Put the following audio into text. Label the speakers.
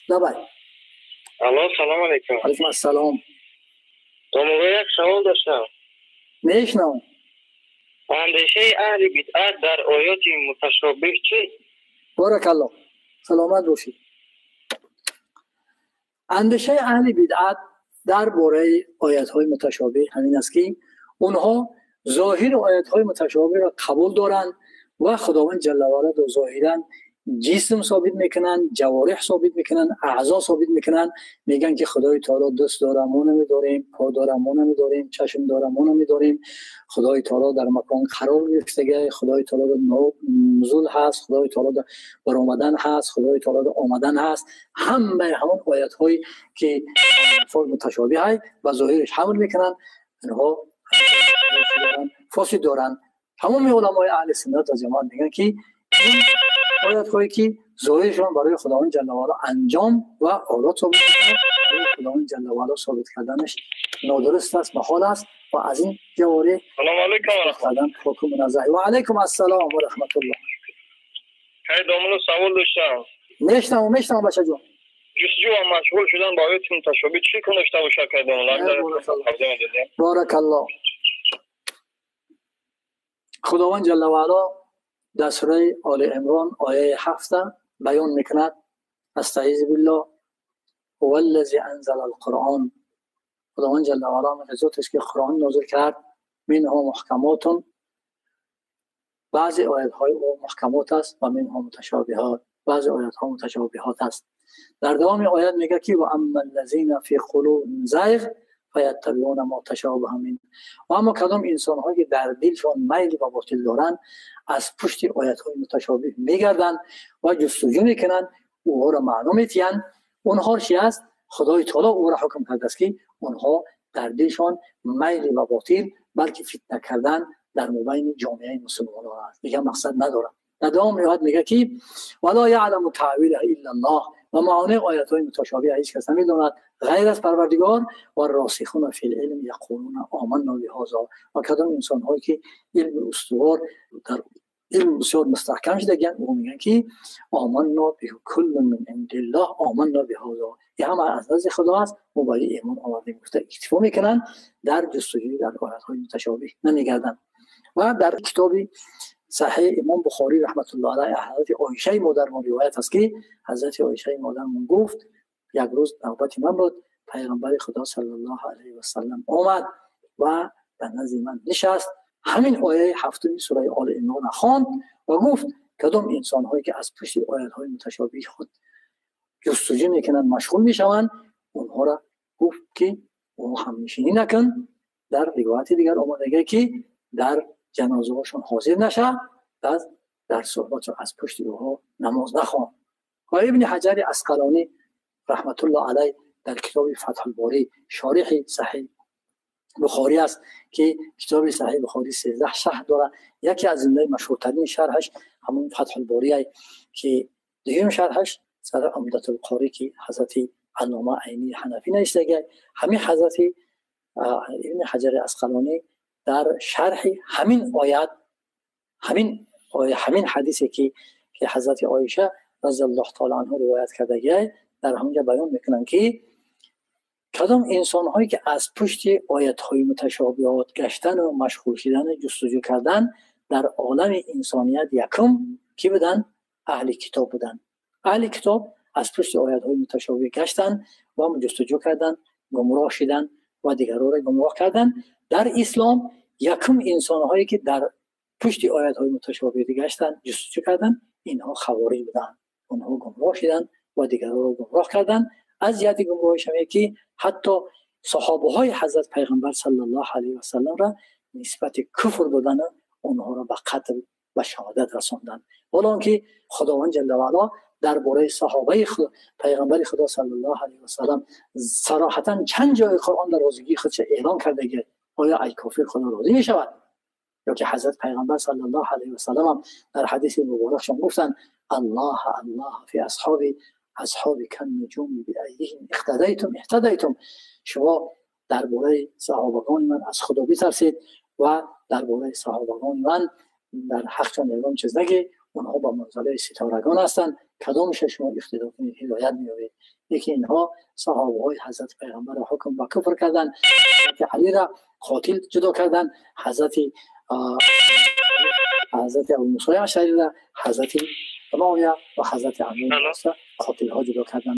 Speaker 1: دبای.
Speaker 2: الو سلام علیکم.
Speaker 1: علیکم السلام.
Speaker 2: تو موقع یک سوال داشتم.
Speaker 1: میشنوم.
Speaker 2: اندیشه اهل بدعت در آیات متشابه چی؟
Speaker 1: بارک الله. سلامت باشید. اندیشه اهل بدعت درباره آیات‌های متشابه همین است که اونها ظاهر آیات‌های متشابه را قبول دارند و خداوند جل و علا ظاهراً جسم ثابت میکنن، جوارح ثابت میکنن، اعضا ثابت میکنن، میگن که خدای تعالی دست داره ما نمیداریم، پا داره ما نمیداریم، چشم داره ما نمیداریم، خدای تعالی در مکان قرار گرفته، خدای تعالی در نزول هست، خدای تعالی در برآمدن هست، خدای تعالی در آمدن هست. همه همون آیات هایی که متشابه های و ظاهرش حمل میکنن، اینها فاسد دارن. تمام علمای اهل سنت و جماعت میگن که این آیات هایی که ظاهرشون برای خداوند جل و علا انجام و آلات ثابت میکنه، برای خداوند جل و علا ثابت کردنش نادرست است، محال است و از این جواره
Speaker 2: سلام علیکم.
Speaker 1: حکم منزه. و علیکم السلام و رحمت الله.
Speaker 2: خیلی دامنو سوال داشتم.
Speaker 1: میشنم بچه جون.
Speaker 2: جستجو و مشغول شدن با آیات متشابه چی کن داشته باشه کردم؟
Speaker 1: بارک الله. خداوند جل و علا در سوره آل عمران آیه 7 بیان میکند: استعیذ بالله هو الذی انزل القرآن. خداوند جل و علا میگه ذاتش که قرآن نازل کرد، منها محکمات، بعضی آیات های او محکمات است و منها متشابهات، بعضی آیات ها متشابهات است. در دوام آیات میگه که و اما الذین فی قلوبهم زیغ فیتبعون ما تشابه منه. و اما کدام انسان هایی که در دلشان میل و باطل دارند از پشت آیات های متشابه میگردند و جستجو میکنند، او را معلوم میتین اونها چی است. خدای تعالی او را حکم کرده است که اونها در دلشان میل و باطل بلکه فتنه کردن در مبین جامعه مسلمانان است، دیگه مقصد ندارند. در دوام آیات میگه که ولا یعلم تاویله الا الله. و معانی آیات های متشابه هیچ کس نمیداند غیر از پروردگار. و راسخون فی العلم یقولون آمنا بهذا. و کدام انسان هایی که علم استوار در علم بسیار مستحکم شده او میگن که آمنا به کل من عند الله آمنا بهذا. این هم از نزد خدا است، ما باید ایمان آورده گفته اکتفا میکنن، در جستجوی در آیات های متشابه نمیگردن. و در کتاب صحیح امام بخاری رحمت الله علیه حضرت عایشه مادرمون روایت است که حضرت عایشه مادرمون گفت یک روز نوبت من بود، پیغمبر خدا صلی الله علیه و سلم آمد و در نزد من نشست، همین آیه 7 سوره آل عمران خواند و گفت کدام انسان هایی که از پشت آیات های متشابه خود جستجو میکنن مشغول میشوند، اونها را گفت که او هم نشینی نکن. در روایت دیگر آمده که در جنازه هاشون حاضر نشه، در صحبت از پشت اونها نماز نخوان. و ابن حجر عسقلانی رحمت الله علیه در کتاب فتح الباری شارح صحیح بخاری است که کتاب صحیح بخاری 13 شرح داره. یکی از این مشهورترین شرحش همون فتح الباری است که دوم شرحش سر عمدة القاری که حضرت علامه عینی حنفی نوشته. همین حضرت ابن حجر عسقلانی در شرح همین آیات همین حدیثی که حضرت عایشه رضی الله تعالی عنها روایت کرده در همونجا بیان میکنن که کدام انسان هایی که از پشت آیات های متشابهات گشتن و مشغول شدن جستجو کردن در عالم انسانیت یکم کی بودن؟ اهل کتاب بودن. اهل کتاب از پشت آیات های متشابه گشتن و جستجو کردن، گمراه شدن و دیگران را گمراه کردن. در اسلام یکم انسان هایی که در پشت آیات های متشابه گشتن جستجو کردن، اینها خوارج بودن، اونها گمراه شدن و دیگران را گمراه کردن. از جهت گمراهی شمیه که حتی صحابه های حضرت پیغمبر صلی الله علیه و سلم را نسبت کفر دادن، اونها را به قتل و شهادت رساندن. حالا که خداوند جل و علا درباره صحابه پیغمبر خدا صلی الله علیه و سلم صراحتا چند جای قرآن در رازگی خودش اعلان کرده که آیا ای کافر خدا راضی می شود؟ یا که حضرت پیغمبر صلی الله علیه و سلم در حدیث مبارکشون گفتن الله فی اصحاب کن نجوم بأیهم اهتدیتم. شما درباره صحابگان من از خدا بترسید و درباره صحابگان من در حق چون اعلام چیز نگی، اونها با منزله ستارگان هستند کدامش شما اقتدا کنید هدایت می‌یابید. یکی اینها صحابه های حضرت پیغمبر را حکم به کفر کردن، حضرت علی را قاتل جدا کردن، حضرت ابو موسی اشعری را حضرت معاویه و حضرت علی را قاتل ها جدا کردن.